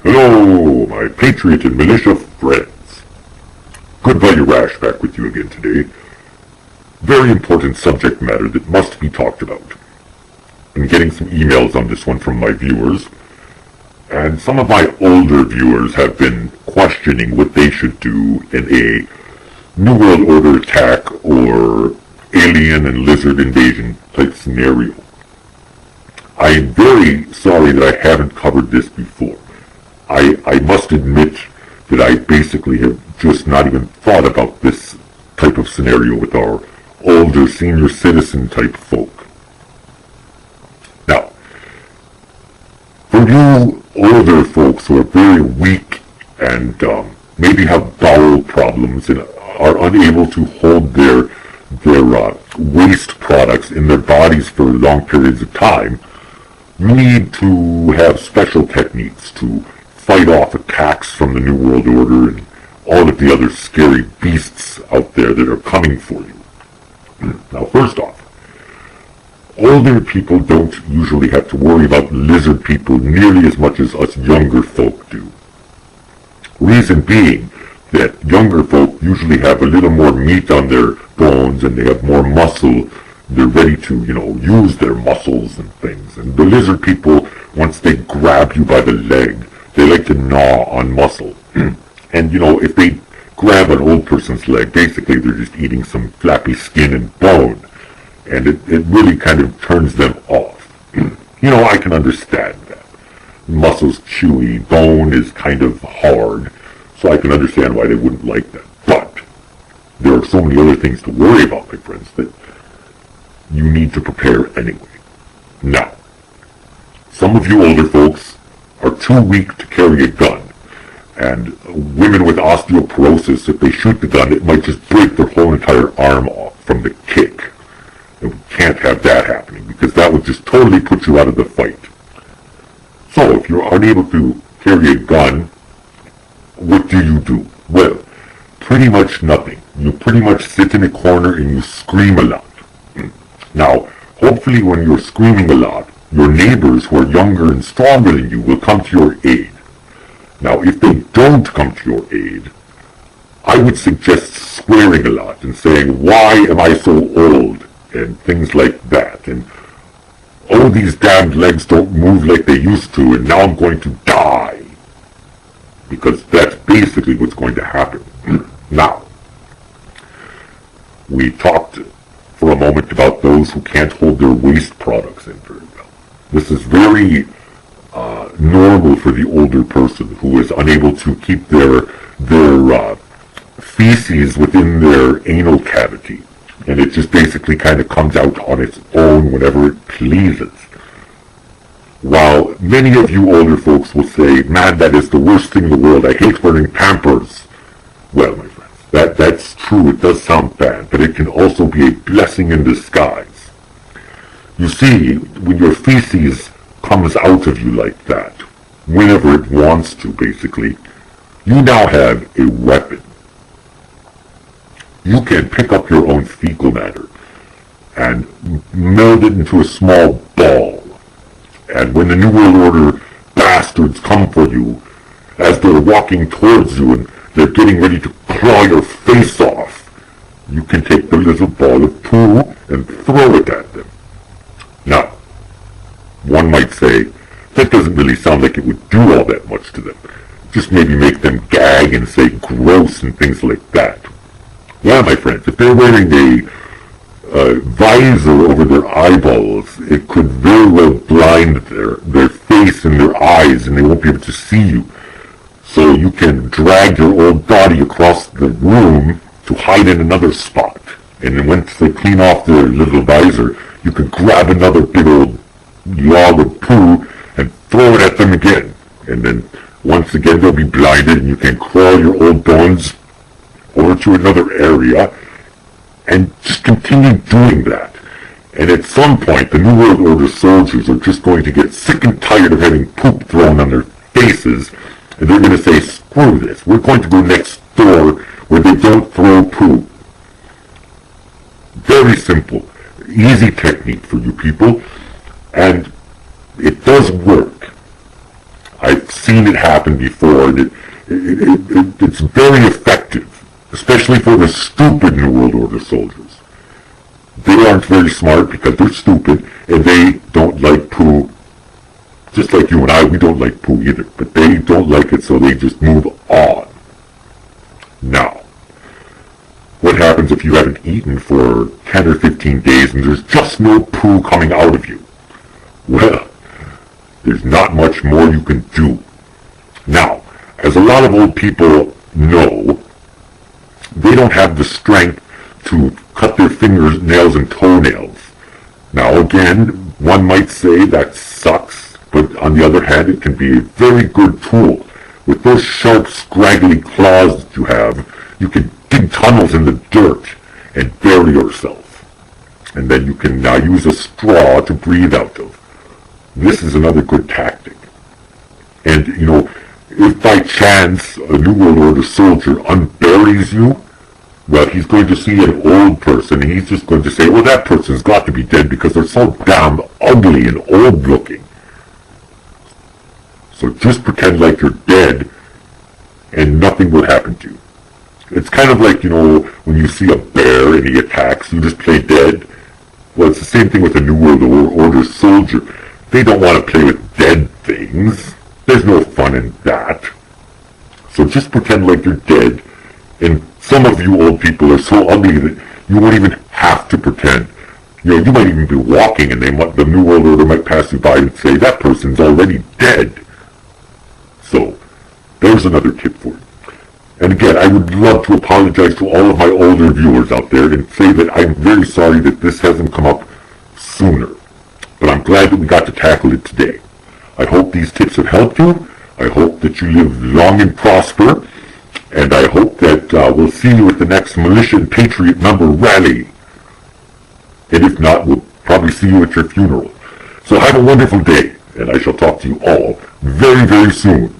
Hello, my patriot and militia friends. Good Buddy Rash back with you again today. Very important subject matter that must be talked about. Been getting some emails on this one from my viewers, and some of my older viewers have been questioning what they should do in a New World Order attack or alien and lizard invasion type scenario. I am very sorry that I haven't covered this before. I must admit that I basically have just not even thought about this type of scenario with our older senior citizen type folk. Now, for you older folks who are very weak and maybe have bowel problems and are unable to hold their waste products in their bodies for long periods of time, you need to have special techniques to fight off attacks from the New World Order and all of the other scary beasts out there that are coming for you. Now, first off, older people don't usually have to worry about lizard people nearly as much as us younger folk do. Reason being that younger folk usually have a little more meat on their bones and they have more muscle. They're ready to, use their muscles and things. And the lizard people, once they grab you by the leg, they like to gnaw on muscle. And, if they grab an old person's leg, basically they're just eating some flappy skin and bone. And it really kind of turns them off. I can understand that. Muscle's chewy, bone is kind of hard, so I can understand why they wouldn't like that. But there are so many other things to worry about, my friends, that you need to prepare anyway. Now, some of you older folks are too weak to carry a gun. And women with osteoporosis, if they shoot the gun, it might just break their whole entire arm off from the kick. And we can't have that happening, because that would just totally put you out of the fight. So, if you're unable to carry a gun, what do? Well, pretty much nothing. You pretty much sit in a corner and you scream a lot. Now, hopefully when you're screaming a lot, your neighbors who are younger and stronger than you will come to your aid. Now, if they don't come to your aid, I would suggest swearing a lot and saying, "Why am I so old?" and things like that. And, "Oh, these damned legs don't move like they used to, and now I'm going to die." Because that's basically what's going to happen. Now, we talked for a moment about those who can't hold their waste products in very well. This is very normal for the older person who is unable to keep their feces within their anal cavity, and it just basically kind of comes out on its own whenever it pleases. While many of you older folks will say, "Man, that is the worst thing in the world, I hate wearing Pampers." Well, my friends, that's true, it does sound bad, but it can also be a blessing in disguise. You see, when your feces comes out of you like that, whenever it wants to, basically, you now have a weapon. You can pick up your own fecal matter and meld it into a small ball. And when the New World Order bastards come for you, as they're walking towards you and they're getting ready to claw your face off, you can take the little ball of poo and throw it at them. Now, one might say, that doesn't really sound like it would do all that much to them. Just maybe make them gag and say gross and things like that. Yeah, my friends, if they're wearing a visor over their eyeballs, it could very well blind their face and their eyes, and they won't be able to see you. So you can drag your old body across the room to hide in another spot. And then once they clean off their little visor, you can grab another big old log of poo and throw it at them again. And then once again they'll be blinded, and you can crawl your old bones over to another area and just continue doing that. And at some point, the New World Order soldiers are just going to get sick and tired of having poop thrown on their faces, and they're going to say, "Screw this, we're going to go next door where they don't throw poop." Very simple, easy technique for you people, and it does work. I've I've seen it happen before, and it's very effective, especially for the stupid New World Order soldiers. They aren't very smart because they're stupid, and they don't like poo. Just like you and I, we don't like poo either, but they don't like it, so they just move on. Now, what happens if you haven't eaten for 10 or 15 days and there's just no poo coming out of you? Well, there's not much more you can do. Now, as a lot of old people know, they don't have the strength to cut their fingernails and toenails. Now again, one might say that sucks, but on the other hand, it can be a very good tool. With those sharp, scraggly claws that you have, you can dig tunnels in the dirt and bury yourself. And then you can now use a straw to breathe out of. This is another good tactic. And, if by chance a New World Order soldier unburies you, well, he's going to see an old person, and he's just going to say, well, that person's got to be dead because they're so damn ugly and old looking. So just pretend like you're dead, and nothing will happen to you. It's kind of like, when you see a bear and he attacks, you just play dead. Well, it's the same thing with a New World Order soldier. They don't want to play with dead things. There's no fun in that. So just pretend like you're dead, and some of you old people are so ugly that you won't even have to pretend. You might even be walking and the New World Order might pass you by and say, that person's already dead. So, there's another tip for you. And again, I would love to apologize to all of my older viewers out there and say that I'm very sorry that this hasn't come up sooner. But I'm glad that we got to tackle it today. I hope these tips have helped you. I hope that you live long and prosper. And I hope that we'll see you at the next Militia and Patriot member rally. And if not, we'll probably see you at your funeral. So have a wonderful day, and I shall talk to you all very, very soon.